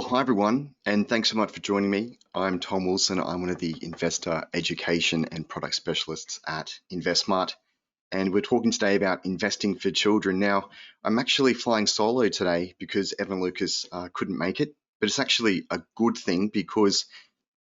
Well, hi everyone, and thanks so much for joining me. I'm Tom Wilson. I'm one of the investor education and product specialists at InvestSMART, and we're talking today about investing for children. Now, I'm actually flying solo today because Evan Lucas couldn't make it, but it's actually a good thing because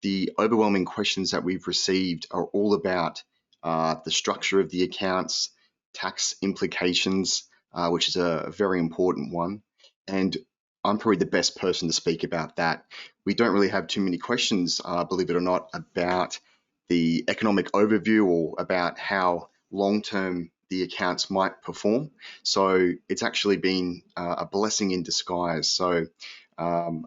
the overwhelming questions that we've received are all about the structure of the accounts, tax implications, which is a very important one. And I'm probably the best person to speak about that. We don't really have too many questions, believe it or not, about the economic overview or about how long-term the accounts might perform. So it's actually been a blessing in disguise. So um,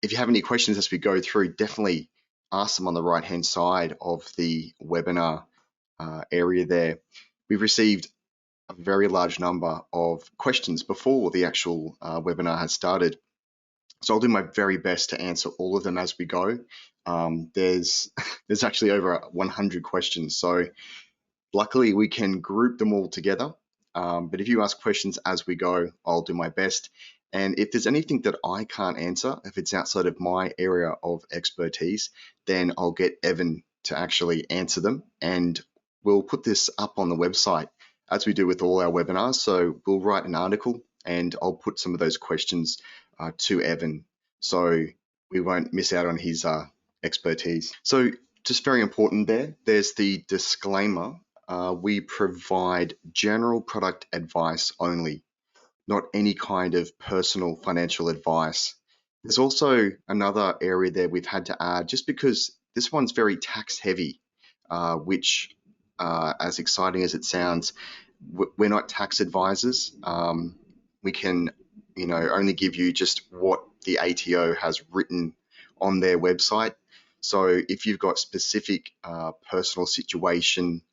if you have any questions as we go through, definitely ask them on the right-hand side of the webinar area there. We've received a very large number of questions before the actual webinar has started. So I'll do my very best to answer all of them as we go. There's actually over 100 questions. So luckily we can group them all together. But if you ask questions as we go, I'll do my best. And if there's anything that I can't answer, if it's outside of my area of expertise, then I'll get Evan to actually answer them. And we'll put this up on the website as we do with all our webinars. So we'll write an article and I'll put some of those questions to Evan so we won't miss out on his expertise. So just very important there's the disclaimer. We provide general product advice only, not any kind of personal financial advice. There's also another area there we've had to add, just because this one's very tax heavy, which as exciting as it sounds, we're not tax advisors. We can, only give you just what the ATO has written on their website. So if you've got specific personal situation,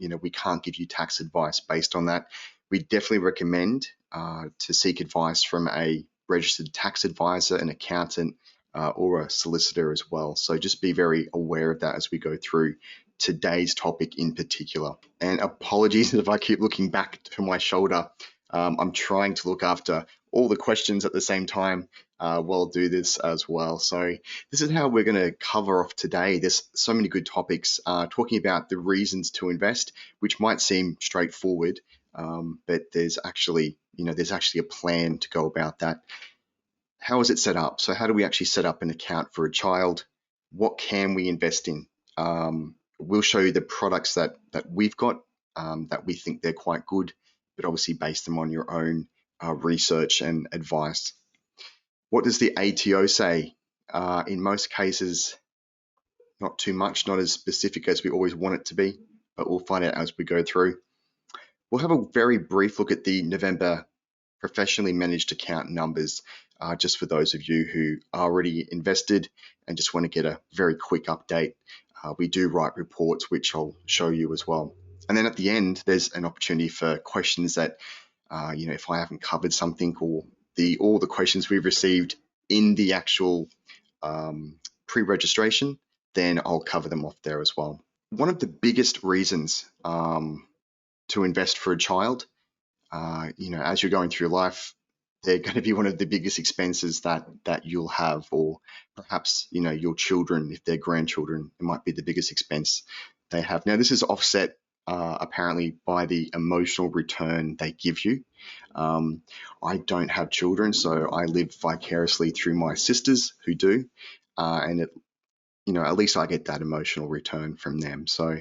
we can't give you tax advice based on that. We definitely recommend to seek advice from a registered tax advisor, an accountant, or a solicitor as well. So just be very aware of that as we go through today's topic in particular. And apologies if I keep looking back to my shoulder. I'm trying to look after all the questions at the same time while do this as well. So this is how we're going to cover off today. There's so many good topics talking about the reasons to invest, which might seem straightforward, but there's actually a plan to go about that. How is it set up? So how do we actually set up an account for a child? What can we invest in? We'll show you the products that we've got that we think they're quite good, but obviously base them on your own research and advice. What does the ATO say? In most cases, not too much, not as specific as we always want it to be, but we'll find out as we go through. We'll have a very brief look at the November professionally managed account numbers, just for those of you who are already invested and just want to get a very quick update. We do write reports, which I'll show you as well. And then at the end, there's an opportunity for questions that, if I haven't covered something or all the questions we've received in the actual pre-registration, then I'll cover them off there as well. One of the biggest reasons to invest for a child, as you're going through life, they're going to be one of the biggest expenses that you'll have, or perhaps, your children, if they're grandchildren, it might be the biggest expense they have. Now, this is offset apparently by the emotional return they give you. I don't have children, so I live vicariously through my sisters who do, and at least I get that emotional return from them. So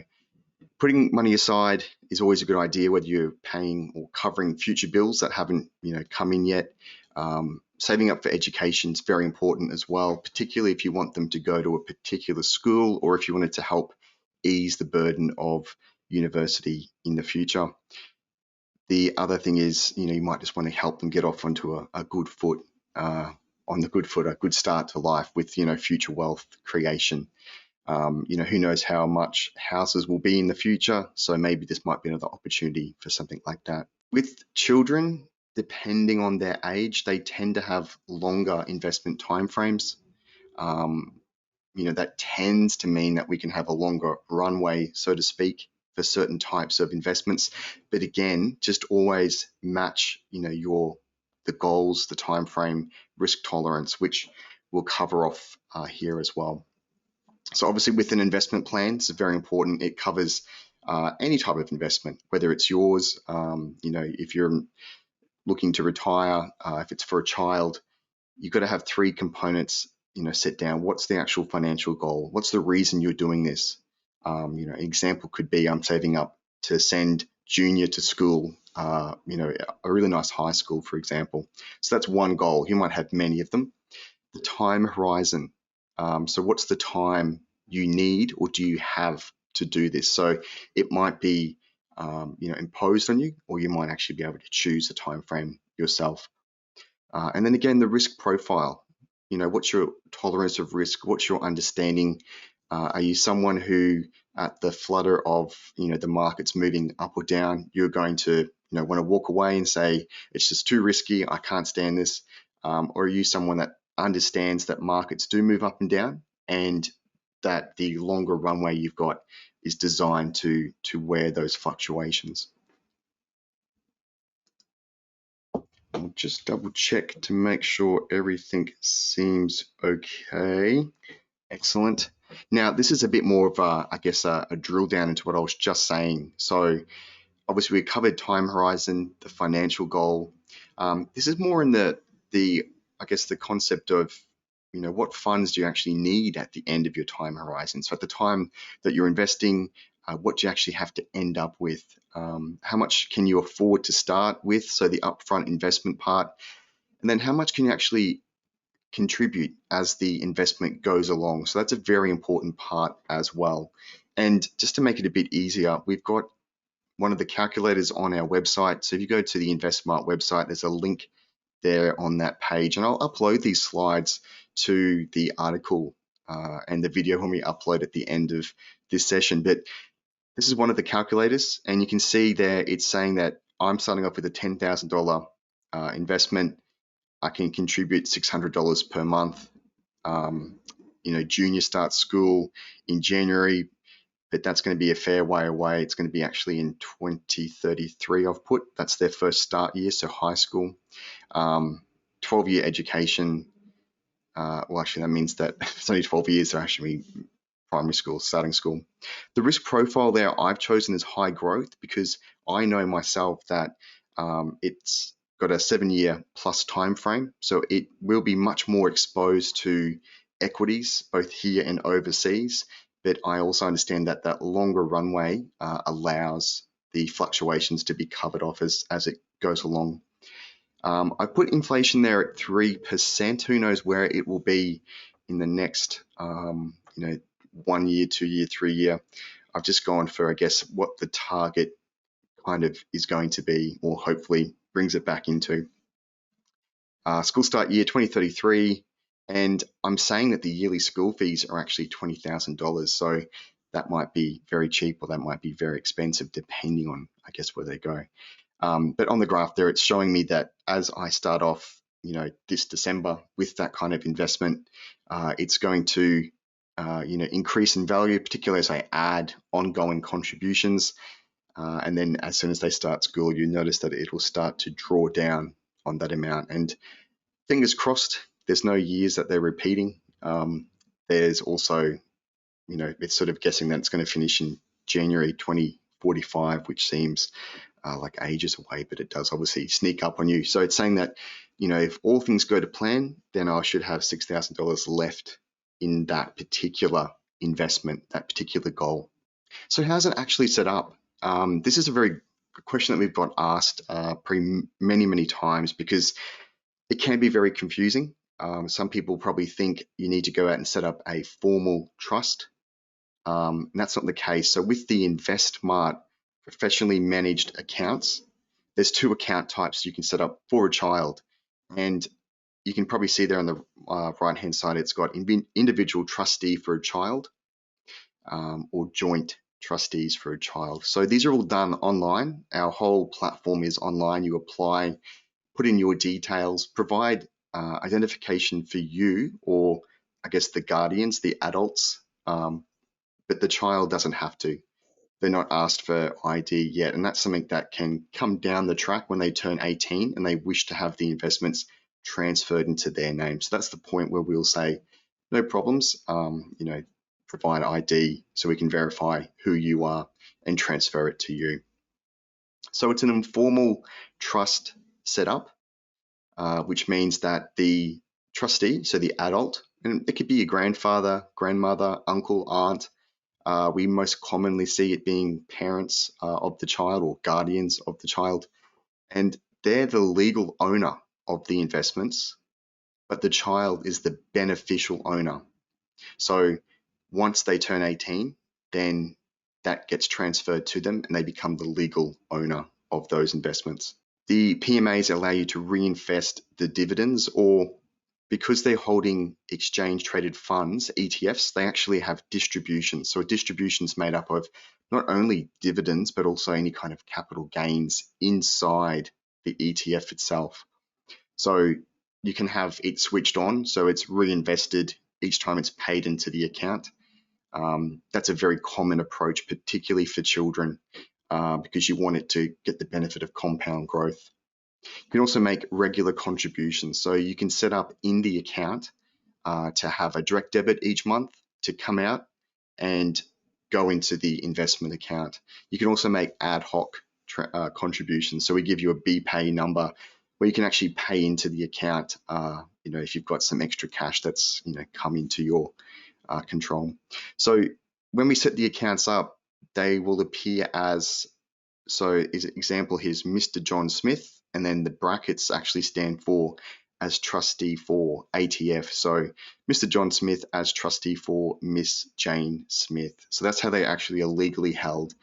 putting money aside is always a good idea, whether you're paying or covering future bills that haven't come in yet. Saving up for education is very important as well, particularly if you want them to go to a particular school or if you wanted to help ease the burden of university in the future. The other thing is, you might just want to help them get off onto a good foot, a good start to life with, future wealth creation. Who knows how much houses will be in the future. So maybe this might be another opportunity for something like that. With children, depending on their age, they tend to have longer investment timeframes. That tends to mean that we can have a longer runway, so to speak, for certain types of investments. But again, just always match, your the goals, the time frame, risk tolerance, which we'll cover off here as well. So obviously with an investment plan, it's very important. It covers any type of investment, whether it's yours, if you're looking to retire, if it's for a child, you've got to have three components, set down. What's the actual financial goal? What's the reason you're doing this? An example could be I'm saving up to send junior to school, a really nice high school, for example. So that's one goal. You might have many of them. The time horizon. So what's the time you need or do you have to do this? So it might be imposed on you, or you might actually be able to choose the time frame yourself. And then again, the risk profile. What's your tolerance of risk? What's your understanding? Are you someone who, at the flutter of the markets moving up or down, you're going to want to walk away and say it's just too risky, I can't stand this? Or are you someone that understands that markets do move up and down, and that the longer runway you've got is designed to wear those fluctuations? I'll just double check to make sure everything seems okay. Excellent. Now, this is a bit more of a drill down into what I was just saying. So obviously we covered time horizon, the financial goal. This is more in the concept of, what funds do you actually need at the end of your time horizon? So at the time that you're investing, what do you actually have to end up with? How much can you afford to start with? So the upfront investment part, and then how much can you actually contribute as the investment goes along? So that's a very important part as well. And just to make it a bit easier, we've got one of the calculators on our website. So if you go to the InvestSMART website, there's a link there on that page, and I'll upload these slides to the article and the video when we upload at the end of this session. But this is one of the calculators, and you can see there it's saying that I'm starting off with a $10,000 investment. I can contribute $600 per month. Junior starts school in January, but that's going to be a fair way away. It's going to be actually in 2033, I've put. That's their first start year, so high school. 12-year education. Well, actually, that means that it's only 12 years, so actually primary school, starting school. The risk profile there I've chosen is high growth because I know myself that it's got a 7-year plus time frame, so it will be much more exposed to equities, both here and overseas. But I also understand that that longer runway allows the fluctuations to be covered off as it goes along. I put inflation there at 3%. Who knows where it will be in the next, 1 year, 2 year, 3 year. I've just gone for, I guess, what the target kind of is going to be, or hopefully brings it back into. School start year 2033, and I'm saying that the yearly school fees are actually $20,000. So that might be very cheap, or that might be very expensive, depending on, I guess, where they go. But on the graph there, it's showing me that as I start off, this December with that kind of investment, it's going to, increase in value, particularly as I add ongoing contributions. And then as soon as they start school, you notice that it will start to draw down on that amount. And fingers crossed, there's no years that they're repeating. There's also, it's sort of guessing that it's going to finish in January 2045, which seems like ages away, but it does obviously sneak up on you. So it's saying that, if all things go to plan, then I should have $6,000 left in that particular investment, that particular goal. So how's it actually set up? This is a very good question that we've got asked many times, because it can be very confusing. Some people probably think you need to go out and set up a formal trust. And that's not the case. So with the InvestSMART professionally managed accounts, there's 2 account types you can set up for a child. And you can probably see there on the right-hand side, it's got individual trustee for a child, or joint trustees for a child. So these are all done online. Our whole platform is online. You apply, put in your details, provide identification for you, or I guess the guardians, the adults, but the child doesn't have to. they're not asked for ID yet. And that's something that can come down the track when they turn 18 and they wish to have the investments transferred into their name. So that's the point where we'll say, no problems, provide ID so we can verify who you are and transfer it to you. So it's an informal trust setup, which means that the trustee, so the adult, and it could be your grandfather, grandmother, uncle, aunt. We most commonly see it being parents of the child or guardians of the child, and they're the legal owner of the investments, but the child is the beneficial owner. So once they turn 18, then that gets transferred to them and they become the legal owner of those investments. The PMAs allow you to reinvest the dividends, or because they're holding exchange traded funds, ETFs, they actually have distributions. So a distribution is made up of not only dividends, but also any kind of capital gains inside the ETF itself. So you can have it switched on, so it's reinvested each time it's paid into the account. That's a very common approach, particularly for children, because you want it to get the benefit of compound growth. You can also make regular contributions. So you can set up in the account to have a direct debit each month to come out and go into the investment account. You can also make ad hoc contributions. So we give you a BPay number where you can actually pay into the account, if you've got some extra cash that's, come into your control. So when we set the accounts up, they will appear as, so example here's Mr. John Smith, and then the brackets actually stand for as trustee for ATF. So Mr. John Smith as trustee for Miss Jane Smith. So that's how they actually are legally held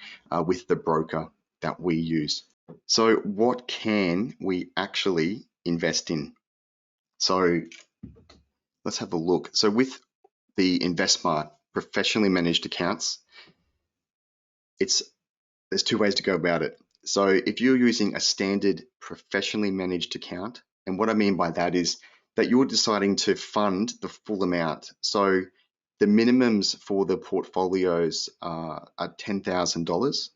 with the broker that we use. So what can we actually invest in? So let's have a look. So with the InvestSMART professionally managed accounts, there's two ways to go about it. So if you're using a standard professionally managed account, and what I mean by that is that you're deciding to fund the full amount. So the minimums for the portfolios are $10,000.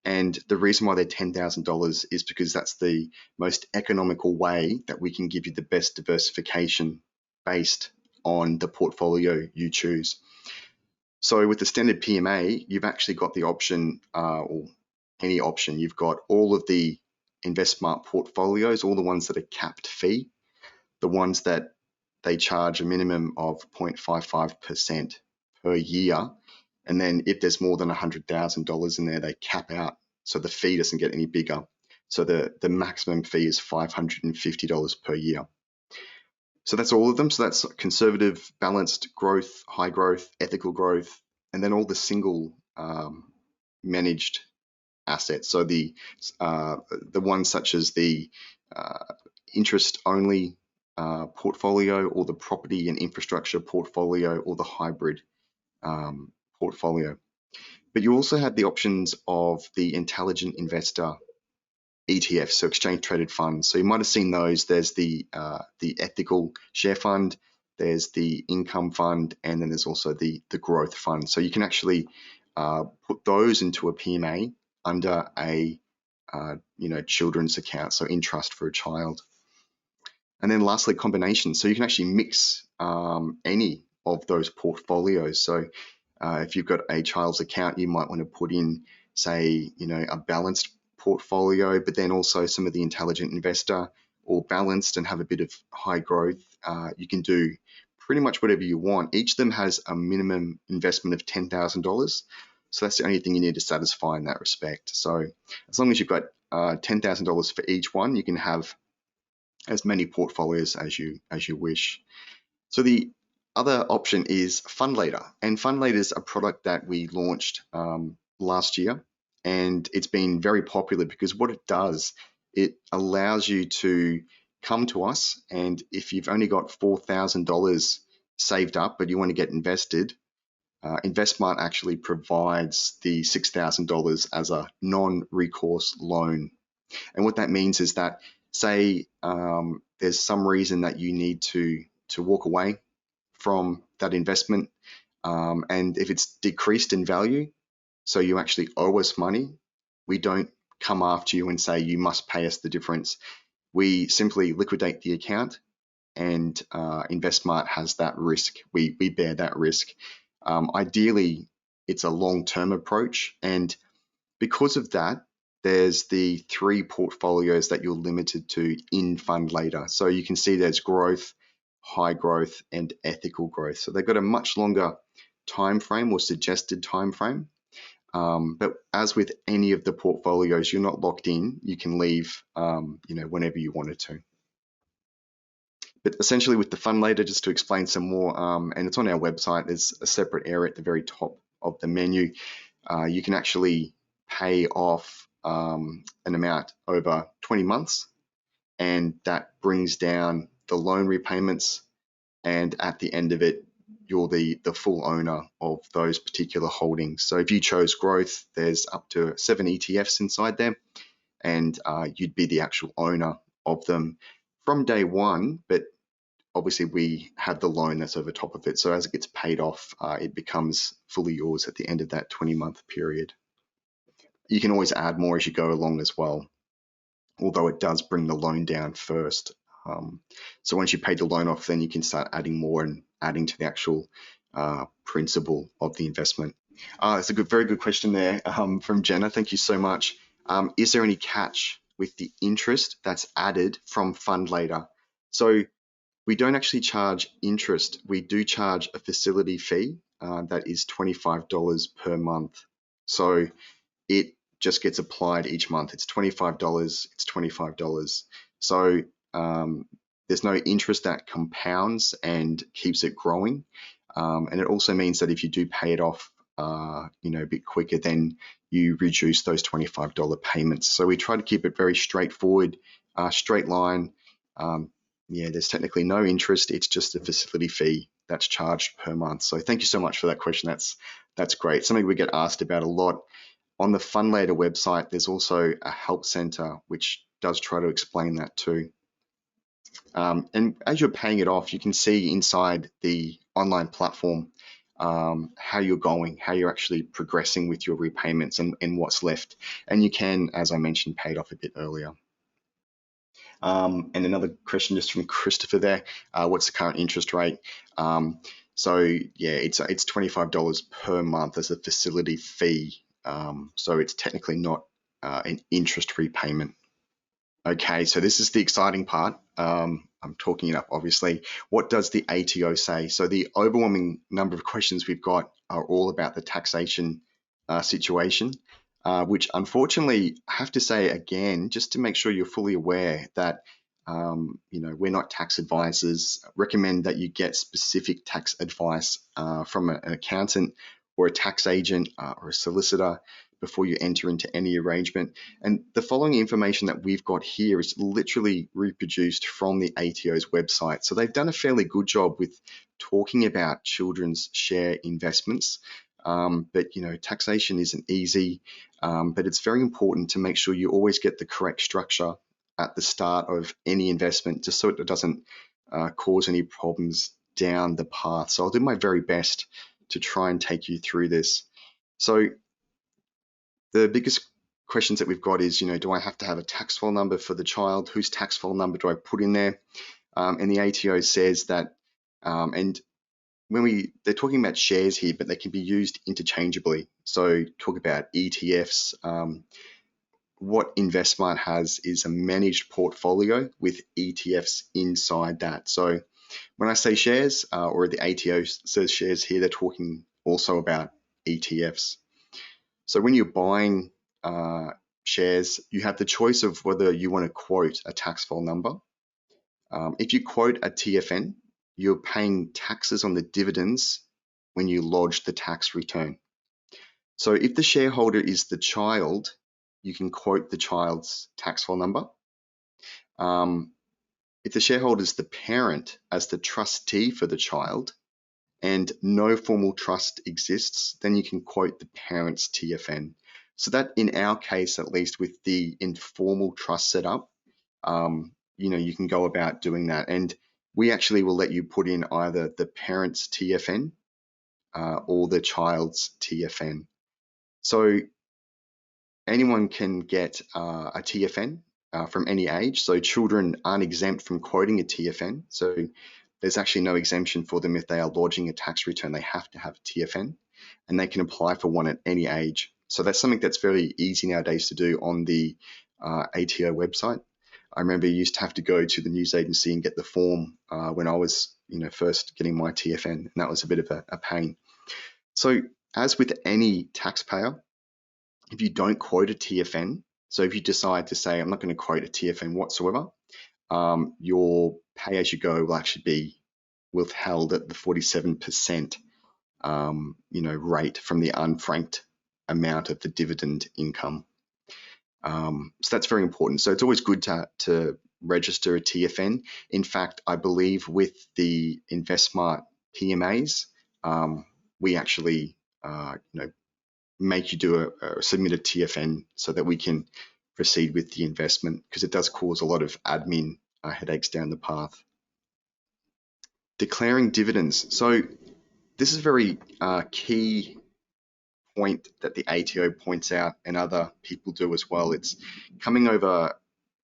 And the reason why they're $10,000 is because that's the most economical way that we can give you the best diversification based on the portfolio you choose. So with the standard PMA, you've actually got the option, or any option, you've got all of the InvestSMART portfolios, all the ones that are capped fee, the ones that they charge a minimum of 0.55% per year. And then if there's more than $100,000 in there, they cap out. So the fee doesn't get any bigger. So the maximum fee is $550 per year. So that's all of them. So that's conservative, balanced growth, high growth, ethical growth, and then all the single managed assets. So the ones such as the interest only portfolio, or the property and infrastructure portfolio, or the hybrid portfolio. But you also have the options of the intelligent investor ETFs, so exchange traded funds. So you might have seen those. There's the ethical share fund, there's the income fund, and then there's also the growth fund. So you can actually put those into a PMA under a children's account, so in trust for a child. And then lastly, combinations. So you can actually mix any of those portfolios. So if you've got a child's account, you might want to put in, say, a balanced portfolio, but then also some of the intelligent investor, or balanced and have a bit of high growth. You can do pretty much whatever you want. Each of them has a minimum investment of $10,000. So that's the only thing you need to satisfy in that respect. So as long as you've got $10,000 for each one, you can have as many portfolios as you wish. So the other option is FundLater, and FundLater is a product that we launched last year, and it's been very popular because what it does, it allows you to come to us, and if you've only got $4,000 saved up but you want to get invested, InvestSMART actually provides the $6,000 as a non-recourse loan. And what that means is that, say there's some reason that you need to walk away from that investment, and if it's decreased in value, So you actually owe us money. We don't come after you and say you must pay us the difference. We simply liquidate the account, and InvestSMART has that risk. We bear that risk. Ideally, it's a long-term approach, and because of that, there's the 3 portfolios that you're limited to in fund later. So you can see there's growth, high growth, and ethical growth. So they've got a much longer time frame or suggested time frame. But as with any of the portfolios, you're not locked in. You can leave, whenever you wanted to. But essentially, with the fund later, just to explain some more, and it's on our website. There's a separate area at the very top of the menu. You can actually pay off an amount over 20 months, and that brings down the loan repayments. And at the end of it, you're the full owner of those particular holdings. So if you chose growth, there's up to 7 ETFs inside there, and you'd be the actual owner of them from day one. But obviously, we have the loan that's over top of it. So as it gets paid off, it becomes fully yours at the end of that 20-month period. You can always add more as you go along as well, although it does bring the loan down first. So once you pay the loan off, then you can start adding more and adding to the actual principal of the investment. It's a very good question there from Jenna. Thank you so much. Is there any catch with the interest that's added from fund later? So we don't actually charge interest. We do charge a facility fee that is $25 per month. So it just gets applied each month. It's $25. It's $25. So there's no interest that compounds and keeps it growing. And it also means that if you do pay it off, a bit quicker, then you reduce those $25 payments. So we try to keep it very straightforward, straight line. There's technically no interest. It's just a facility fee that's charged per month. So thank you so much for that question. That's great. Something we get asked about a lot. On the Fund Later website, there's also a help center which does try to explain that too. And as you're paying it off, you can see inside the online platform how you're going, how you're actually progressing with your repayments and what's left. And you can, as I mentioned, pay it off a bit earlier. And another question just from Christopher there, what's the current interest rate? So yeah, it's $25 per month as a facility fee. So it's technically not an interest repayment. Okay, so this is the exciting part. I'm talking it up, obviously. What does the ATO say? So the overwhelming number of questions we've got are all about the taxation situation, which unfortunately, I have to say again, just to make sure you're fully aware that we're not tax advisors. Recommend that you get specific tax advice from an accountant or a tax agent or a solicitor before you enter into any arrangement. And the following information that we've got here is literally reproduced from the ATO's website. So they've done a fairly good job with talking about children's share investments. But taxation isn't easy, but it's very important to make sure you always get the correct structure at the start of any investment, just so it doesn't cause any problems down the path. So I'll do my very best to try and take you through this. So the biggest questions that we've got is, do I have to have a tax file number for the child? Whose tax file number do I put in there? And the ATO says that, and they're talking about shares here, but they can be used interchangeably. So talk about ETFs. What InvestSMART has is a managed portfolio with ETFs inside that. So when I say shares, or the ATO says shares here, they're talking also about ETFs. So when you're buying shares, you have the choice of whether you want to quote a tax file number. If you quote a TFN, you're paying taxes on the dividends when you lodge the tax return. So if the shareholder is the child, you can quote the child's tax file number. If the shareholder is the parent as the trustee for the child and no formal trust exists, then you can quote the parent's TFN. So that, in our case, at least with the informal trust setup, you can go about doing that. And we actually will let you put in either the parent's TFN or the child's TFN. So anyone can get a TFN from any age. So children aren't exempt from quoting a TFN. So there's actually no exemption for them if they are lodging a tax return. They have to have a TFN, and they can apply for one at any age. So that's something that's very easy nowadays to do on the ATO website. I remember you used to have to go to the news agency and get the form when I was, first getting my TFN, and that was a bit of a pain. So as with any taxpayer, if you don't quote a TFN, so if you decide to say, I'm not going to quote a TFN whatsoever, your pay as you go will actually be withheld at the 47% rate from the unfranked amount of the dividend income. So that's very important. So it's always good to register a TFN. In fact, I believe with the InvestSMART PMAs, we actually make you do submit a TFN so that we can proceed with the investment, because it does cause a lot of admin headaches down the path. Declaring dividends. So this is a very key point that the ATO points out, and other people do as well. It's coming over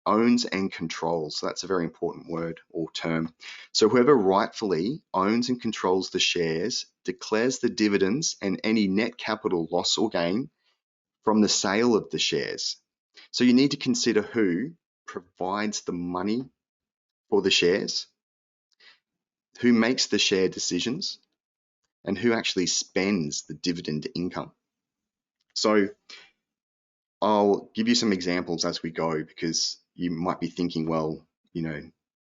owns and controls. So that's a very important word or term. So whoever rightfully owns and controls the shares declares the dividends and any net capital loss or gain from the sale of the shares. So you need to consider who provides the money for the shares, who makes the share decisions, and who actually spends the dividend income. So I'll give you some examples as we go, because you might be thinking, well,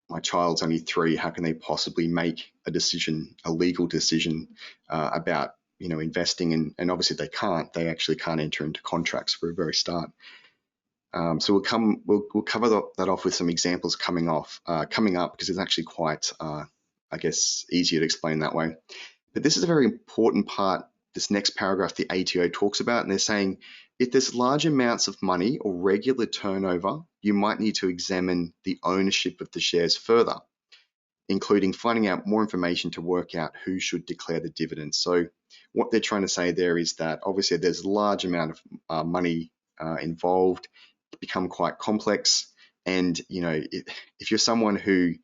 my child's only 3, how can they possibly make a decision, a legal decision about investing? And obviously they can't. They actually can't enter into contracts for a very start. So we'll cover that off with some examples coming up, because it's actually quite, easier to explain that way. But this is a very important part. This next paragraph the ATO talks about, and they're saying, if there's large amounts of money or regular turnover, you might need to examine the ownership of the shares further, including finding out more information to work out who should declare the dividends. So what they're trying to say there is that obviously there's a large amount of money involved, become quite complex. And if you're someone who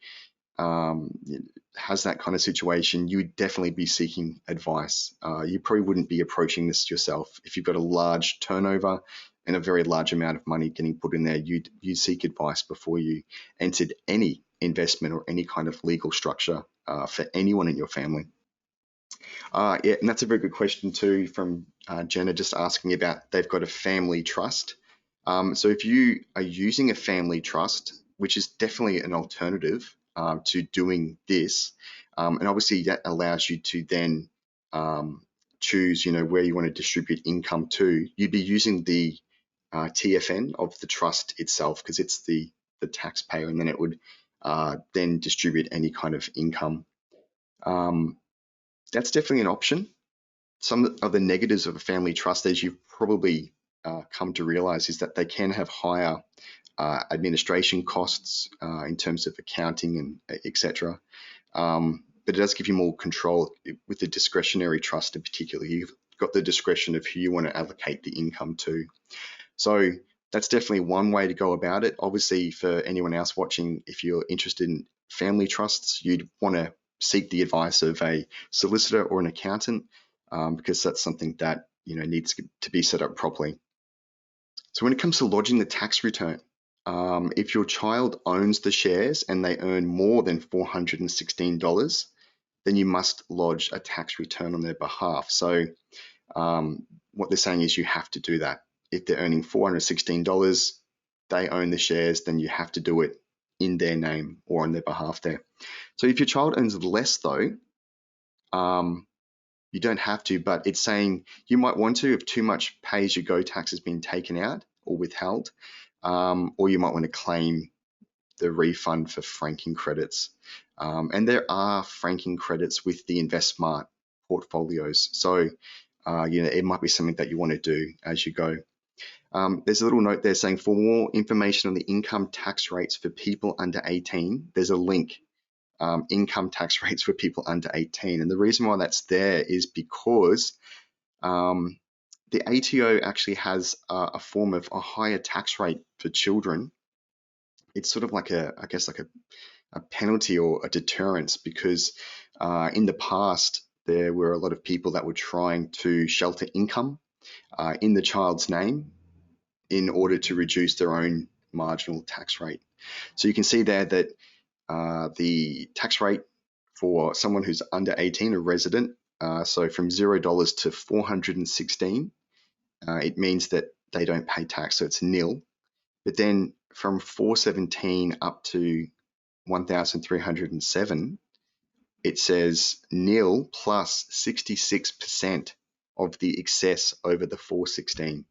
has that kind of situation, you would definitely be seeking advice. You probably wouldn't be approaching this yourself. If you've got a large turnover and a very large amount of money getting put in there, you'd seek advice before you entered any investment or any kind of legal structure for anyone in your family. Yeah, and that's a very good question too from Jenna, just asking about they've got a family trust. So if you are using a family trust, which is definitely an alternative to doing this, and obviously that allows you to then choose, where you want to distribute income to. You'd be using the TFN of the trust itself, because it's the taxpayer, and then it would then distribute any kind of income. That's definitely an option. Some of the negatives of a family trust, as you've probably come to realize, is that they can have higher administration costs in terms of accounting and etc. But it does give you more control with the discretionary trust in particular. You've got the discretion of who you want to allocate the income to. So that's definitely one way to go about it. Obviously, for anyone else watching, if you're interested in family trusts, you'd want to seek the advice of a solicitor or an accountant, because that's something that needs to be set up properly. So when it comes to lodging the tax return, if your child owns the shares and they earn more than $416, then you must lodge a tax return on their behalf. So what they're saying is you have to do that. If they're earning $416, they own the shares, then you have to do it in their name or on their behalf there. So if your child earns less though, you don't have to, but it's saying you might want to if too much pay-as-you-go tax has been taken out or withheld, or you might want to claim the refund for franking credits. And there are franking credits with the InvestSMART portfolios. So, it might be something that you want to do as you go. There's a little note there saying, for more information on the income tax rates for people under 18, there's a link, income tax rates for people under 18. And the reason why that's there is because the ATO actually has a form of a higher tax rate for children. It's sort of like I guess like a penalty or a deterrence, because in the past there were a lot of people that were trying to shelter income in the child's name in order to reduce their own marginal tax rate. So you can see there that the tax rate for someone who's under 18, a resident, so from $0 to 416, it means that they don't pay tax, so it's nil. But then from 417 up to 1,307, it says nil plus 66% of the excess over the 416.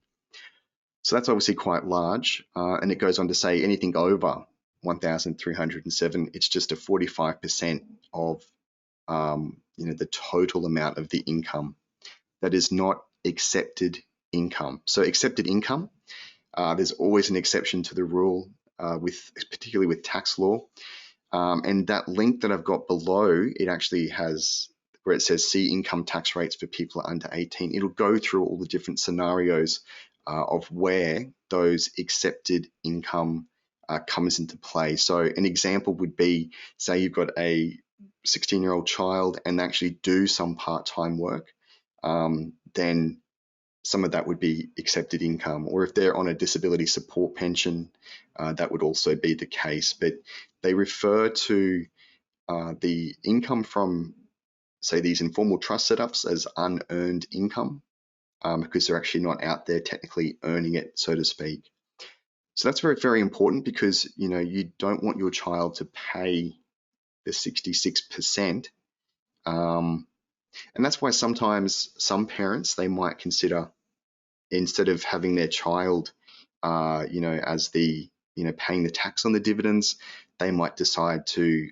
So that's obviously quite large, and it goes on to say anything over 1,307, it's just a 45% of the total amount of the income that is not accepted income. So accepted income, there's always an exception to the rule, particularly with tax law. And that link that I've got below, it actually has where it says see income tax rates for people under 18. It'll go through all the different scenarios of where those accepted income comes into play. So an example would be, say you've got a 16-year-old child and they actually do some part-time work, then some of that would be accepted income. Or if they're on a disability support pension, that would also be the case. But they refer to the income from, say, these informal trust setups as unearned income, because they're actually not out there technically earning it, so to speak. So that's very, very important, because you don't want your child to pay the 66%. And that's why sometimes some parents, they might consider, instead of having their child, as the, paying the tax on the dividends, they might decide to,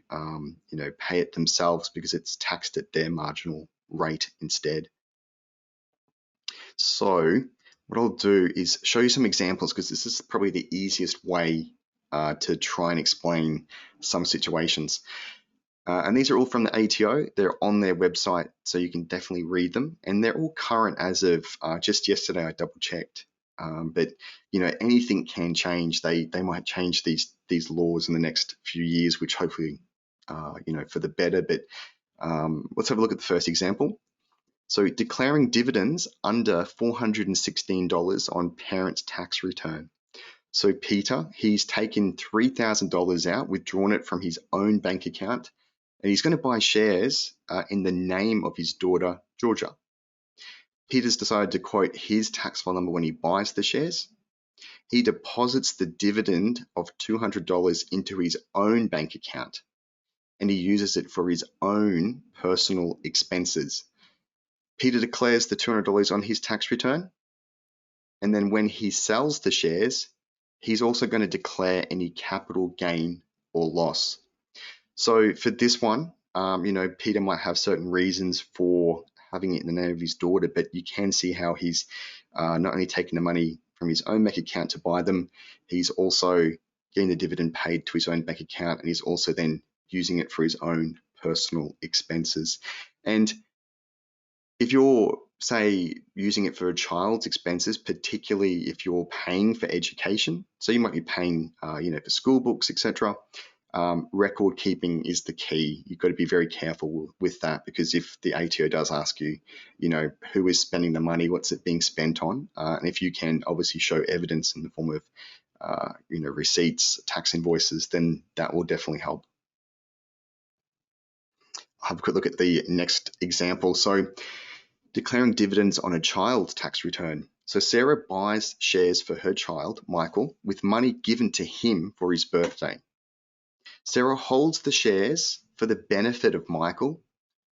pay it themselves because it's taxed at their marginal rate instead. So what I'll do is show you some examples, because this is probably the easiest way to try and explain some situations. And these are all from the ATO. They're on their website, so you can definitely read them. And they're all current as of just yesterday. I double checked. But anything can change. They might change these laws in the next few years, which hopefully for the better. But let's have a look at the first example. So declaring dividends under $416 on parent's tax return. So Peter, he's taken $3,000 out, withdrawn it from his own bank account, and he's going to buy shares in the name of his daughter, Georgia. Peter's decided to quote his tax file number when he buys the shares. He deposits the dividend of $200 into his own bank account, and he uses it for his own personal expenses. Peter declares the $200 on his tax return, and then when he sells the shares, he's also going to declare any capital gain or loss. So for this one, Peter might have certain reasons for having it in the name of his daughter, but you can see how he's not only taking the money from his own bank account to buy them, he's also getting the dividend paid to his own bank account, and he's also then using it for his own personal expenses. And if you're, say, using it for a child's expenses, particularly if you're paying for education, so you might be paying, for school books, etc., record keeping is the key. You've got to be very careful with that, because if the ATO does ask you, who is spending the money, what's it being spent on, and if you can obviously show evidence in the form of, receipts, tax invoices, then that will definitely help. I'll have a quick look at the next example. So declaring dividends on a child's tax return. So Sarah buys shares for her child, Michael, with money given to him for his birthday. Sarah holds the shares for the benefit of Michael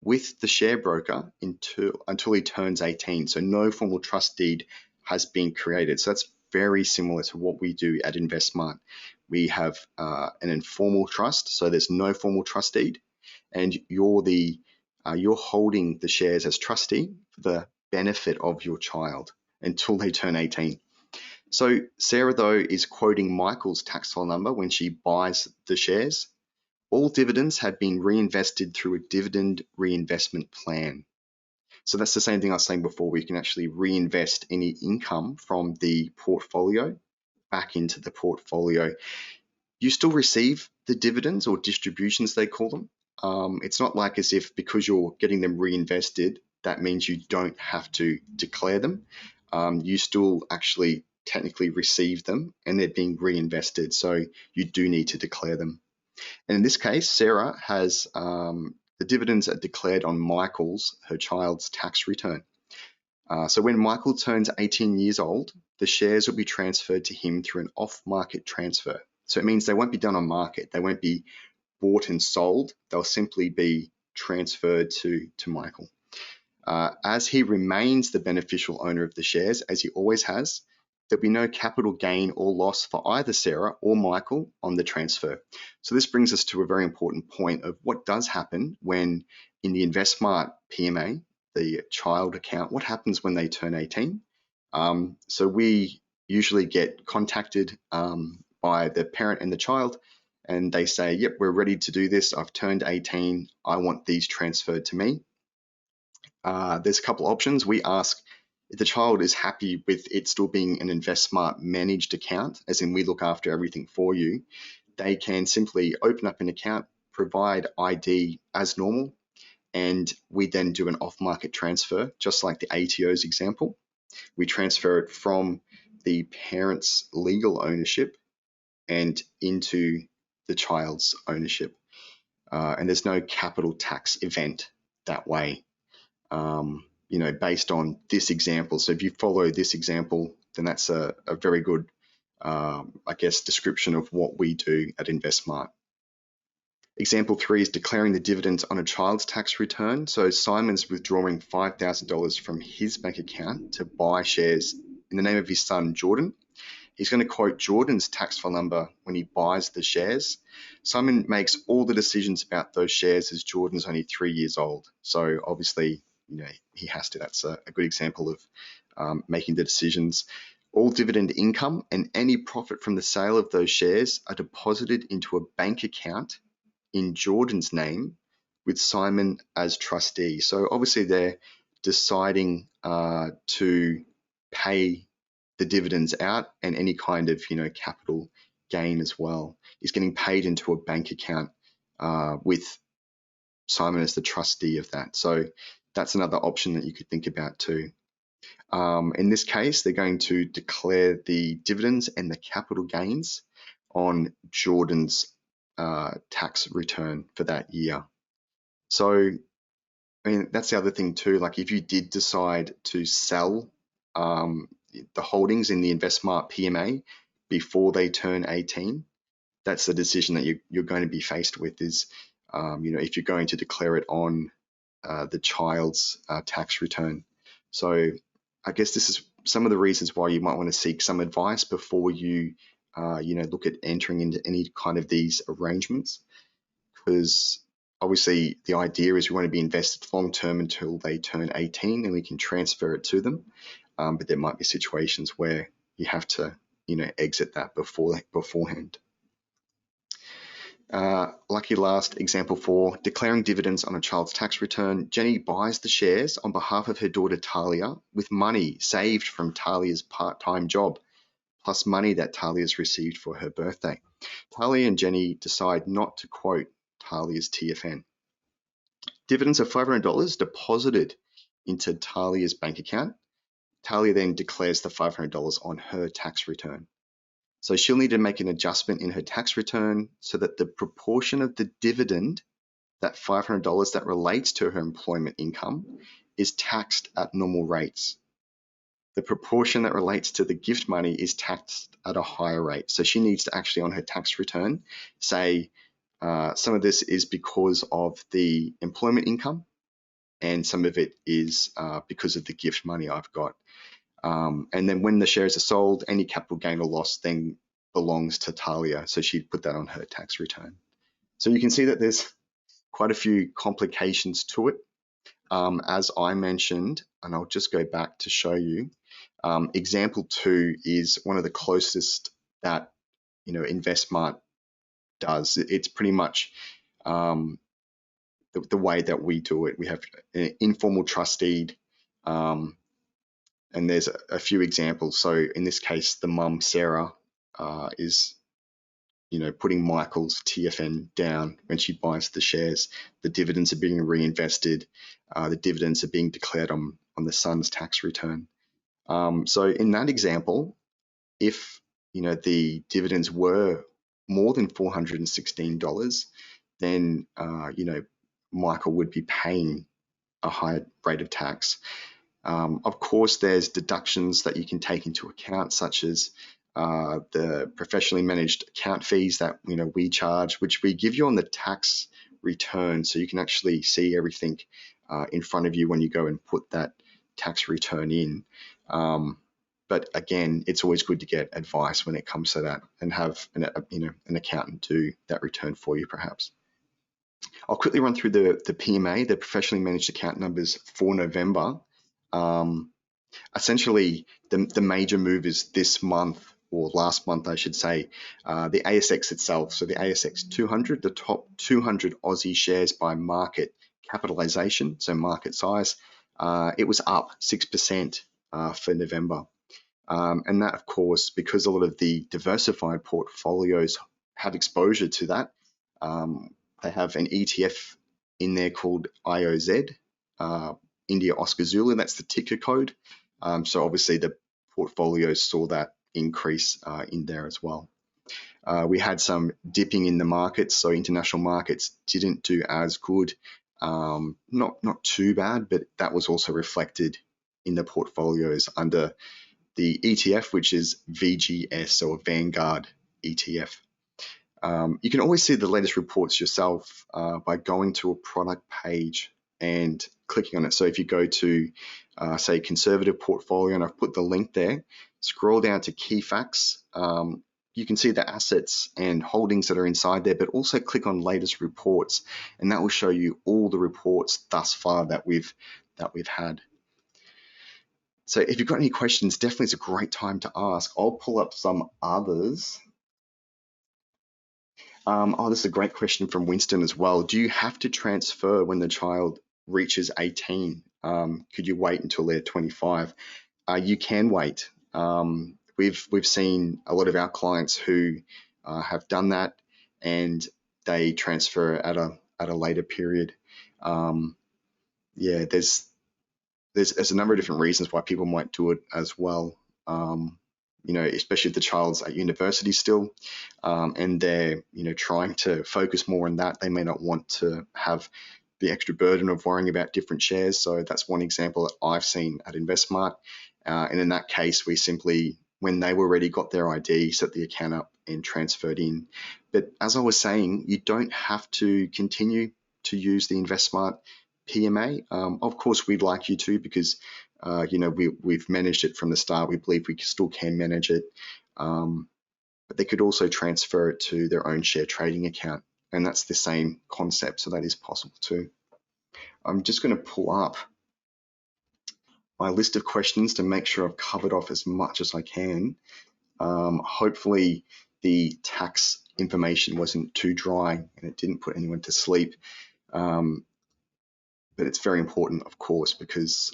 with the share broker until he turns 18. So no formal trust deed has been created. So that's very similar to what we do at InvestSMART. We have an informal trust, so there's no formal trust deed, and you're holding the shares as trustee for the benefit of your child until they turn 18. So Sarah, though, is quoting Michael's tax file number when she buys the shares. All dividends have been reinvested through a dividend reinvestment plan. So that's the same thing I was saying before. We can actually reinvest any income from the portfolio back into the portfolio. You still receive the dividends or distributions, they call them. It's not like as if because you're getting them reinvested, that means you don't have to declare them. You still actually technically receive them and they're being reinvested. So you do need to declare them. And in this case, Sarah has the dividends are declared on Michael's, her child's tax return. So when Michael turns 18 years old, the shares will be transferred to him through an off-market transfer. So it means they won't be done on market. They won't be bought and sold. They'll simply be transferred to Michael. As he remains the beneficial owner of the shares, as he always has, there'll be no capital gain or loss for either Sarah or Michael on the transfer. So this brings us to a very important point of what does happen when in the InvestSMART PMA, the child account, what happens when they turn 18? So we usually get contacted by the parent and the child, and they say, yep, we're ready to do this. I've turned 18. I want these transferred to me. There's a couple options. We ask if the child is happy with it still being an InvestSMART managed account, as in we look after everything for you. They can simply open up an account, provide ID as normal, and we then do an off-market transfer, just like the ATO's example. We transfer it from the parent's legal ownership and into the child's ownership. And there's no capital tax event that way, based on this example. So if you follow this example, then that's a very good, description of what we do at InvestSMART. Example 3 is declaring the dividends on a child's tax return. So Simon's withdrawing $5,000 from his bank account to buy shares in the name of his son, Jordan. He's going to quote Jordan's tax file number when he buys the shares. Simon makes all the decisions about those shares as Jordan's only 3 years old. So obviously, he has to. That's a good example of making the decisions. All dividend income and any profit from the sale of those shares are deposited into a bank account in Jordan's name with Simon as trustee. So obviously they're deciding to pay the dividends out, and any kind of capital gain as well is getting paid into a bank account with Simon as the trustee of that. So that's another option that you could think about too. In this case, they're going to declare the dividends and the capital gains on Jordan's tax return for that year. So, that's the other thing too. Like if you did decide to sell the holdings in the InvestSMART PMA before they turn 18, that's the decision that you're going to be faced with is, if you're going to declare it on the child's tax return. So I guess this is some of the reasons why you might want to seek some advice before you, look at entering into any kind of these arrangements, because obviously the idea is we want to be invested long term until they turn 18 and we can transfer it to them. But there might be situations where you have to, exit that beforehand. Lucky last, example 4, declaring dividends on a child's tax return. Jenny buys the shares on behalf of her daughter Talia with money saved from Talia's part-time job, plus money that Talia's received for her birthday. Talia and Jenny decide not to quote Talia's TFN. Dividends of $500 deposited into Talia's bank account. Talia then declares the $500 on her tax return. So she'll need to make an adjustment in her tax return so that the proportion of the dividend, that $500 that relates to her employment income, is taxed at normal rates. The proportion that relates to the gift money is taxed at a higher rate. So she needs to actually, on her tax return, say some of this is because of the employment income and some of it is because of the gift money I've got. And then when the shares are sold, any capital gain or loss then belongs to Talia. So she'd put that on her tax return. So you can see that there's quite a few complications to it. As I mentioned, and I'll just go back to show you, example 2 is one of the closest that, InvestSMART does. It's pretty much the way that we do it. We have an informal trust deed, and there's a few examples. So in this case, the mum, Sarah, is putting Michael's TFN down when she buys the shares. The dividends are being reinvested. The dividends are being declared on the son's tax return. So in that example, if the dividends were more than $416, then Michael would be paying a higher rate of tax. Of course, there's deductions that you can take into account, such as the professionally managed account fees that we charge, which we give you on the tax return, so you can actually see everything in front of you when you go and put that tax return in. But again, it's always good to get advice when it comes to that, and have an accountant do that return for you, perhaps. I'll quickly run through the PMA, the professionally managed account numbers for November. Essentially, the major move is this month, or last month, I should say, the ASX itself. So the ASX 200, the top 200 Aussie shares by market capitalization, so market size, it was up 6% for November. And that, of course, because a lot of the diversified portfolios have exposure to that. They have an ETF in there called IOZ, India Oscar Zulu, that's the ticker code. So obviously the portfolios saw that increase in there as well. We had some dipping in the markets, so international markets didn't do as good. Not too bad, but that was also reflected in the portfolios under the ETF, which is VGS, or Vanguard ETF. You can always see the latest reports yourself by going to a product page and clicking on it. So if you go to, say, conservative portfolio, and I've put the link there, scroll down to key facts. You can see the assets and holdings that are inside there, but also click on latest reports, and that will show you all the reports thus far that we've had. So if you've got any questions, definitely it's a great time to ask. I'll pull up some others. This is a great question from Winston as well. Do you have to transfer when the child reaches 18? Could you wait until they're 25? You can wait. We've seen a lot of our clients who have done that, and they transfer at a later period. There's a number of different reasons why people might do it as well. Especially if the child's at university still, and they're trying to focus more on that. They may not want to have the extra burden of worrying about different shares. So that's one example that I've seen at InvestSMART. And in that case, we simply, when they were ready, got their ID, set the account up, and transferred in. But as I was saying, you don't have to continue to use the InvestSMART PMA. Of course, we'd like you to, because we've managed it from the start. We believe we still can manage it, but they could also transfer it to their own share trading account, and that's the same concept, so that is possible too. I'm just going to pull up my list of questions to make sure I've covered off as much as I can. Hopefully the tax information wasn't too dry and it didn't put anyone to sleep. But it's very important, of course, because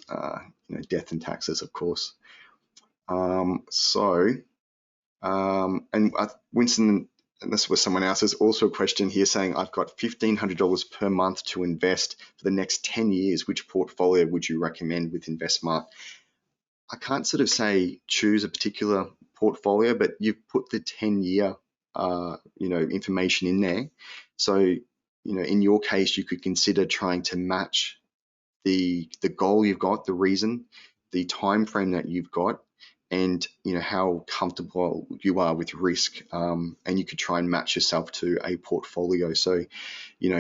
death and taxes, of course. Winston, and this was someone else's, also a question here saying, I've got $1,500 per month to invest for the next 10 years. Which portfolio would you recommend with InvestSMART? I can't sort of say choose a particular portfolio, but you've put the 10-year information in there. So in your case, you could consider trying to match the goal you've got, the reason, the time frame that you've got, and how comfortable you are with risk. And you could try and match yourself to a portfolio. So,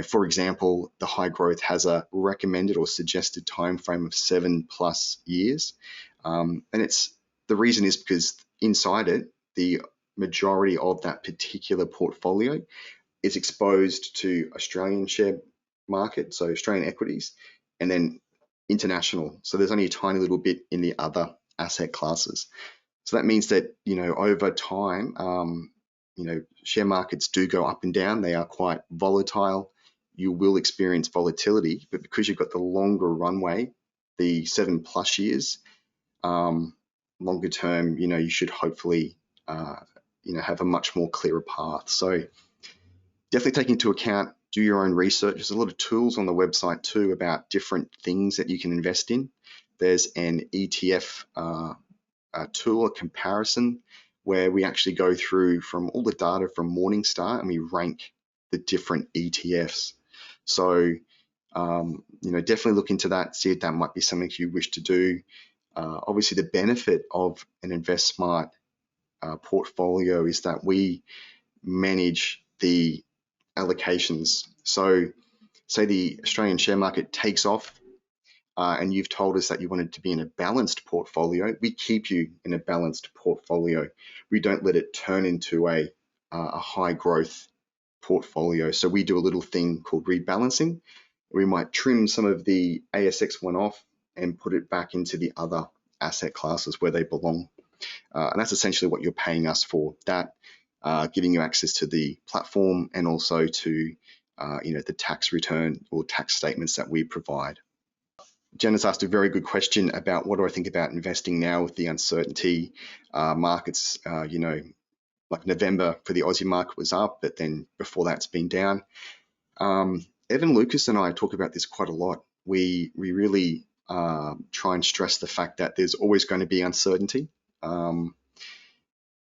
for example, the high growth has a recommended or suggested time frame of 7+ years, and the reason is because inside it, the majority of that particular portfolio is exposed to Australian share market, so Australian equities, and then international. So there's only a tiny little bit in the other asset classes. So that means that, over time, share markets do go up and down. They are quite volatile. you will experience volatility, but because you've got the longer runway, the 7+ years, longer term, you should hopefully, have a much more clearer path. So definitely take into account, do your own research. There's a lot of tools on the website too about different things that you can invest in. There's an ETF tool, a comparison, where we actually go through from all the data from Morningstar and we rank the different ETFs. So, definitely look into that, see if that might be something you wish to do. Obviously, the benefit of an InvestSMART portfolio is that we manage the allocations. So, say the Australian share market takes off and you've told us that you wanted to be in a balanced portfolio, we keep you in a balanced portfolio. We don't let it turn into a high growth portfolio. So we do a little thing called rebalancing. We might trim some of the ASX one off and put it back into the other asset classes where they belong. And that's essentially what you're paying us for, that giving you access to the platform and also to the tax return or tax statements that we provide. Jen has asked a very good question about what do I think about investing now with the uncertainty. Markets, like November for the Aussie market was up, but then before that it's been down. Evan Lucas and I talk about this quite a lot. We really try and stress the fact that there's always going to be uncertainty.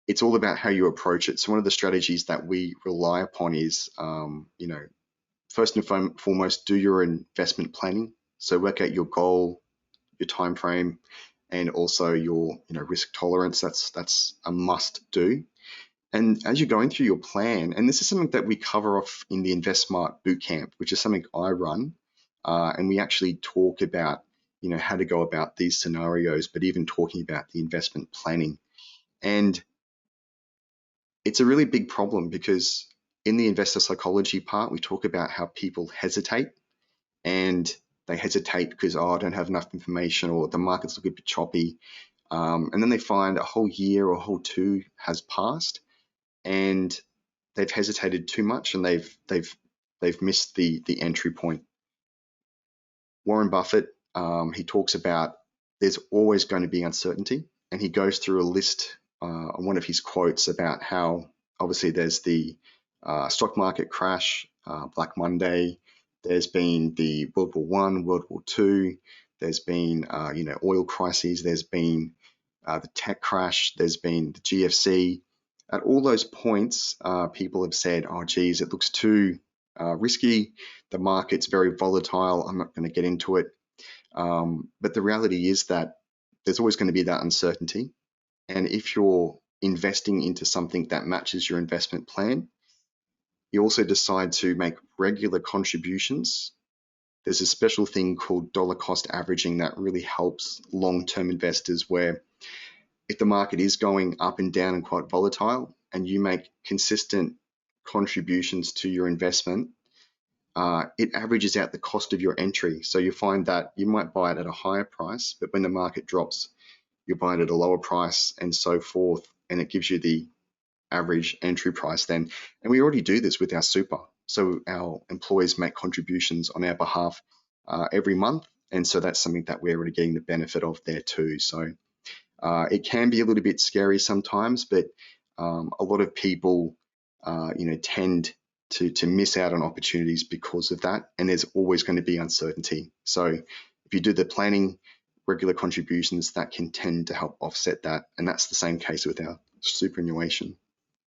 It's all about how you approach it. So one of the strategies that we rely upon is, first and foremost, do your investment planning. So work out your goal, your time frame, and also your risk tolerance. That's a must do. And as you're going through your plan, and this is something that we cover off in the InvestSMART bootcamp, which is something I run, and we actually talk about how to go about these scenarios, but even talking about the investment planning. And it's a really big problem because in the investor psychology part, we talk about how people hesitate, and they hesitate because, I don't have enough information, or the markets look a bit choppy. And then they find a whole year or a whole two has passed and they've hesitated too much and they've missed the entry point. Warren Buffett, he talks about there's always going to be uncertainty, and he goes through a list on one of his quotes about how obviously there's the stock market crash, Black Monday, there's been the World War I, World War II, there's been oil crises, there's been the tech crash, there's been the GFC. At all those points, people have said, oh geez, it looks too risky, the market's very volatile, I'm not going to get into it. But the reality is that there's always going to be that uncertainty. And if you're investing into something that matches your investment plan, you also decide to make regular contributions. There's a special thing called dollar cost averaging that really helps long-term investors, where if the market is going up and down and quite volatile and you make consistent contributions to your investment, it averages out the cost of your entry. So you find that you might buy it at a higher price, but when the market drops, you buy it at a lower price and so forth, and it gives you the average entry price then. And we already do this with our super. So our employees make contributions on our behalf every month. And so that's something that we're already getting the benefit of there too. So it can be a little bit scary sometimes, but a lot of people, tend to miss out on opportunities because of that. And there's always going to be uncertainty. So if you do the planning, regular contributions, that can tend to help offset that. And that's the same case with our superannuation.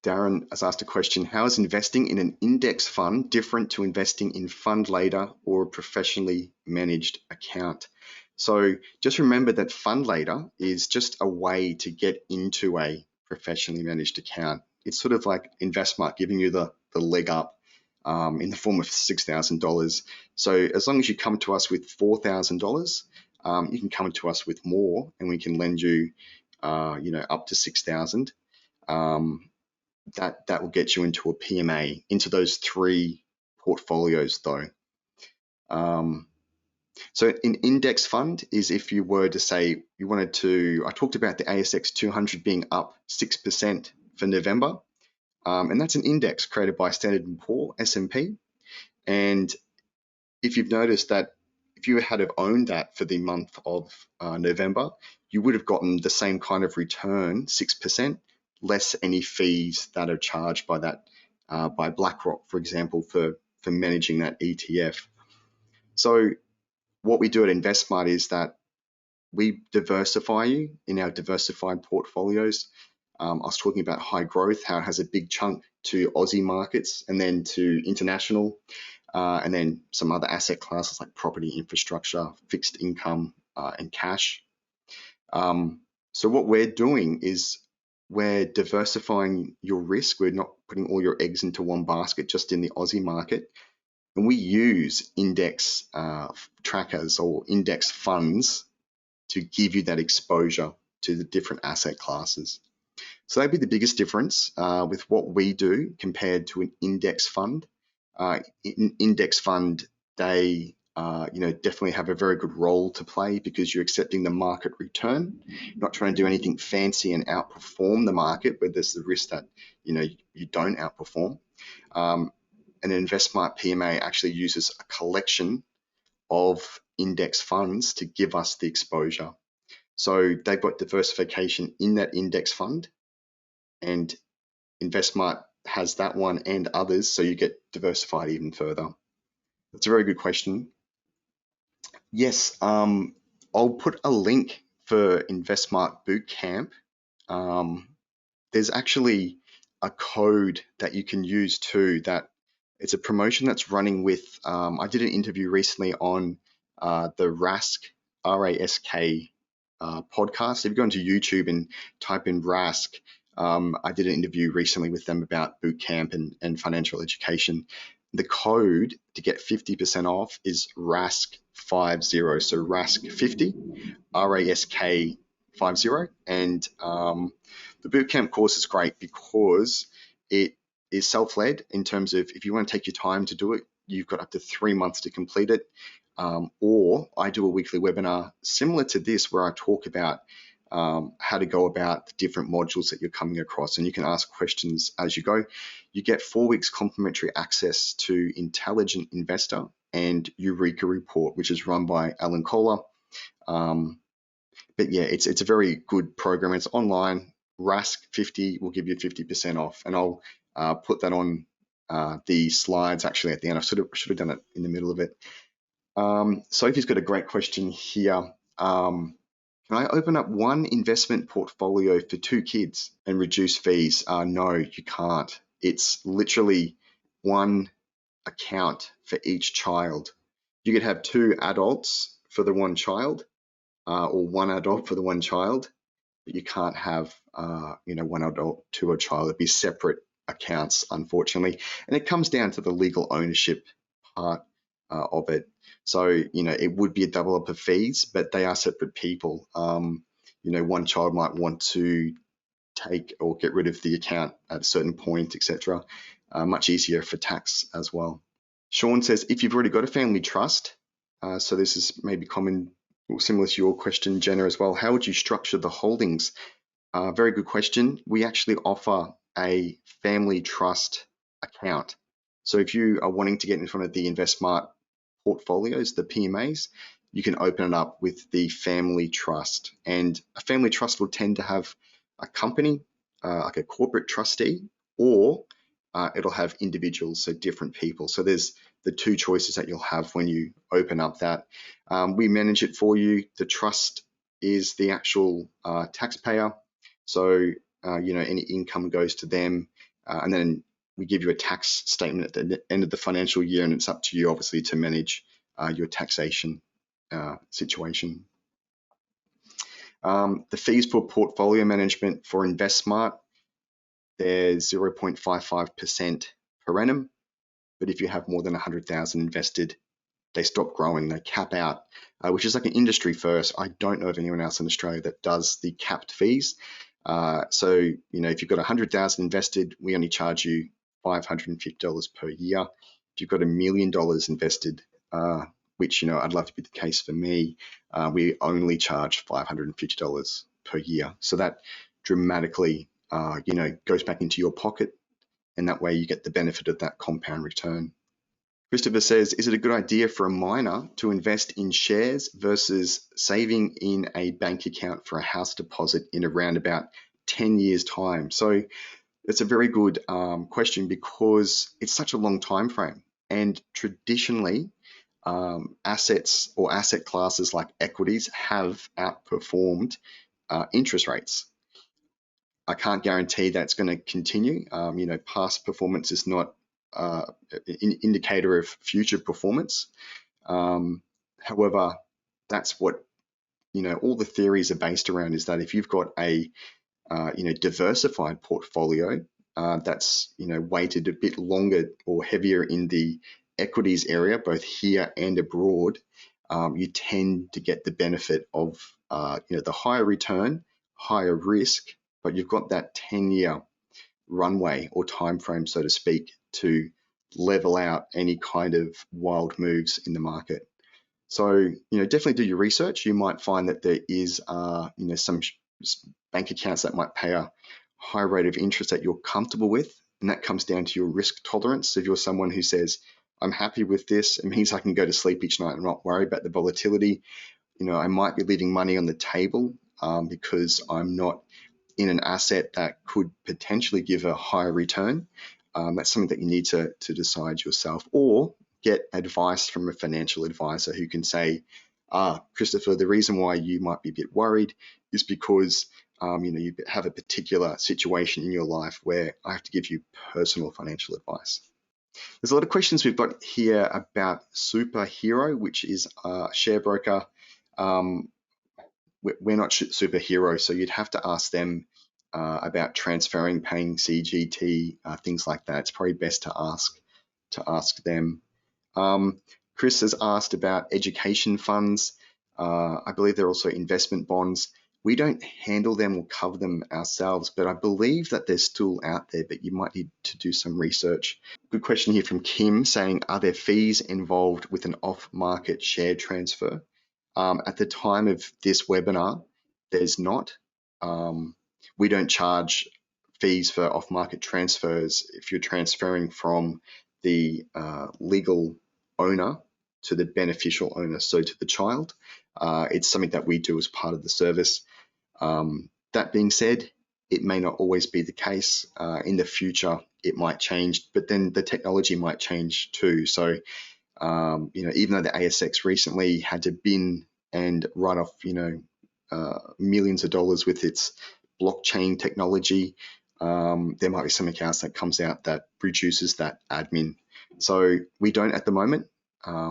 Darren has asked a question, how is investing in an index fund different to investing in fund later or a professionally managed account? So just remember that fund later is just a way to get into a professionally managed account. It's sort of like InvestSMART giving you the leg up in the form of $6,000. So as long as you come to us with $4,000, you can come to us with more and we can lend you, up to $6,000. That will get you into a PMA, into those three portfolios though. So an index fund is if you were to say you wanted to, I talked about the ASX 200 being up 6% for November, and that's an index created by Standard & Poor's, S&P, and if you've noticed that if you had have owned that for the month of November, you would have gotten the same kind of return, 6%, less any fees that are charged by that by BlackRock, for example, for managing that ETF. So what we do at InvestSMART is that we diversify you in our diversified portfolios. I was talking about high growth, how it has a big chunk to Aussie markets and then to international, and then some other asset classes like property, infrastructure, fixed income, and cash. So what we're doing is we're diversifying your risk. We're not putting all your eggs into one basket just in the Aussie market. And we use index trackers or index funds to give you that exposure to the different asset classes. So that'd be the biggest difference with what we do compared to an index fund. Index fund, they definitely have a very good role to play because you're accepting the market return, not trying to do anything fancy and outperform the market, where there's the risk that you don't outperform. An InvestSMART PMA actually uses a collection of index funds to give us the exposure. So they've got diversification in that index fund, and InvestSMART has that one and others, so you get diversified even further. That's a very good question. Yes, I'll put a link for InvestSMART Bootcamp. There's actually a code that you can use too, that it's a promotion that's running with, I did an interview recently on the RASK, R-A-S-K podcast. If you go into YouTube and type in RASK, I did an interview recently with them about bootcamp and financial education. The code to get 50% off is RASK50. So RASK50, RASK50. And the bootcamp course is great because it is self-led in terms of if you want to take your time to do it, you've got up to 3 months to complete it. Or I do a weekly webinar similar to this where I talk about how to go about the different modules that you're coming across, and you can ask questions as you go. You get 4 weeks complimentary access to Intelligent Investor and Eureka Report, which is run by Alan Kohler. But yeah, it's a very good program. It's online. RASK50 will give you 50% off, and I'll put that on the slides actually at the end. I should have done it in the middle of it. Sophie's got a great question here. Can I open up one investment portfolio for 2 kids and reduce fees? No, you can't. It's literally one account for each child. You could have 2 adults for the one child, or one adult for the one child, but you can't have one adult to a child. It'd be separate accounts, unfortunately. And it comes down to the legal ownership part of it. So, it would be a double up of fees, but they are separate people. One child might want to take or get rid of the account at a certain point, etc. Much easier for tax as well. Sean says, if you've already got a family trust, so this is maybe common or similar to your question, Jenna, as well, how would you structure the holdings? Very good question. We actually offer a family trust account. So if you are wanting to get in front of the InvestSMART portfolios, the PMAs, you can open it up with the family trust. And a family trust will tend to have a company, like a corporate trustee, or it'll have individuals, so different people. So there's the 2 choices that you'll have when you open up that. We manage it for you. The trust is the actual taxpayer. So, any income goes to them, and then we give you a tax statement at the end of the financial year, and it's up to you, obviously, to manage your taxation situation. The fees for portfolio management for InvestSMART, they're 0.55% per annum, but if you have more than 100,000 invested, they stop growing, they cap out, which is like an industry first. I don't know of anyone else in Australia that does the capped fees. So, if you've got 100,000 invested, we only charge you $550 per year. If you've got $1 million invested, which, I'd love to be the case for me, we only charge $550 per year. So that dramatically, goes back into your pocket, and that way you get the benefit of that compound return. Christopher says, is it a good idea for a miner to invest in shares versus saving in a bank account for a house deposit in around about 10 years' time? So it's a very good question because it's such a long time frame. And traditionally, assets or asset classes like equities have outperformed interest rates. I can't guarantee that's going to continue. Past performance is not an indicator of future performance. However, that's what all the theories are based around, is that if you've got a diversified portfolio that's weighted a bit longer or heavier in the equities area, both here and abroad, you tend to get the benefit of the higher return, higher risk, but you've got that 10-year runway or time frame, so to speak, to level out any kind of wild moves in the market. So, definitely do your research. You might find that there is, some bank accounts that might pay a high rate of interest that you're comfortable with, and that comes down to your risk tolerance. If you're someone who says, I'm happy with this, it means I can go to sleep each night and not worry about the volatility. I might be leaving money on the table because I'm not in an asset that could potentially give a higher return. That's something that you need to decide yourself, or get advice from a financial advisor who can say, Christopher, the reason why you might be a bit worried is because you have a particular situation in your life where I have to give you personal financial advice. There's a lot of questions we've got here about Superhero, which is a share broker. We're not Superhero, so you'd have to ask them about transferring, paying CGT, things like that. It's probably best to ask them. Chris has asked about education funds. I believe they're also investment bonds. We don't handle them or cover them ourselves, but I believe that they're still out there, but you might need to do some research. Good question here from Kim saying, are there fees involved with an off-market share transfer? At the time of this webinar, there's not. We don't charge fees for off-market transfers if you're transferring from the legal owner to the beneficial owner, so to the child. It's something that we do as part of the service. That being said, it may not always be the case. In the future, it might change, but then the technology might change too. So, even though the ASX recently had to bin and write off, millions of dollars with its blockchain technology, there might be something else that comes out that reduces that admin. So we don't at the moment.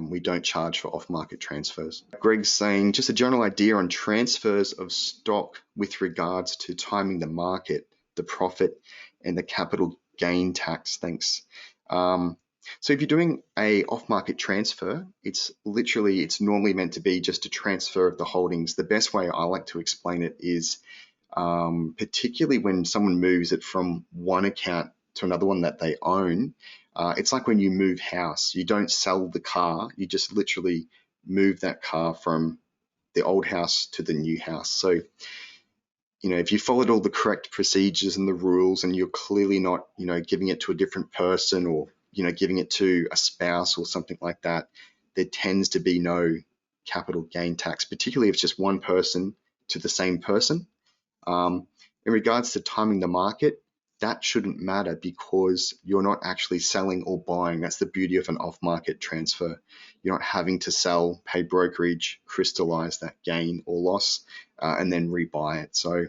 We don't charge for off-market transfers. Greg's saying, just a general idea on transfers of stock with regards to timing the market, the profit, and the capital gain tax. Thanks. So if you're doing a off-market transfer, it's normally meant to be just a transfer of the holdings. The best way I like to explain it is particularly when someone moves it from one account to another one that they own, it's like when you move house. You don't sell the car, you just literally move that car from the old house to the new house. So, if you followed all the correct procedures and the rules, and you're clearly not, giving it to a different person, or, giving it to a spouse or something like that, there tends to be no capital gain tax, particularly if it's just one person to the same person. In regards to timing the market, that shouldn't matter because you're not actually selling or buying. That's the beauty of an off-market transfer. You're not having to sell, pay brokerage, crystallize that gain or loss, and then rebuy it. So,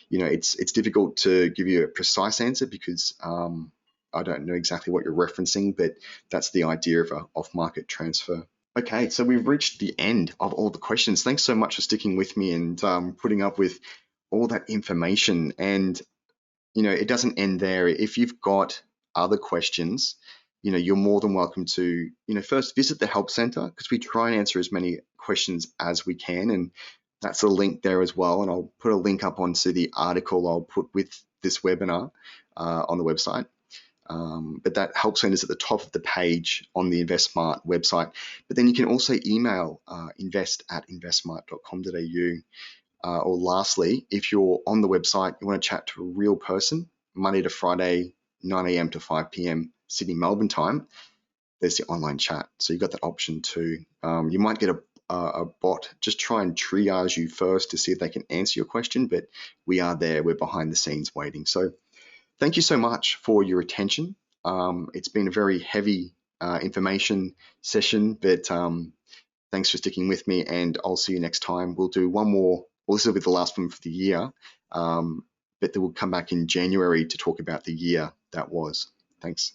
it's difficult to give you a precise answer because I don't know exactly what you're referencing, but that's the idea of an off-market transfer. Okay, so we've reached the end of all the questions. Thanks so much for sticking with me and putting up with all that information. And it doesn't end there. If you've got other questions, you're more than welcome to first visit the help center, because we try and answer as many questions as we can, and that's a link there as well. And I'll put a link up onto the article I'll put with this webinar on the website. But that help center is at the top of the page on the InvestSMART website. But then you can also email invest@investsmart.com.au. Or lastly, if you're on the website, you want to chat to a real person, Monday to Friday, 9 a.m. to 5 p.m. Sydney, Melbourne time, there's the online chat. So you've got that option too. You might get a bot just try and triage you first to see if they can answer your question, but we are there. We're behind the scenes waiting. So thank you so much for your attention. It's been a very heavy information session, but thanks for sticking with me, and I'll see you next time. We'll do one more. Well, this will be the last one for the year, but then we'll come back in January to talk about the year that was. Thanks.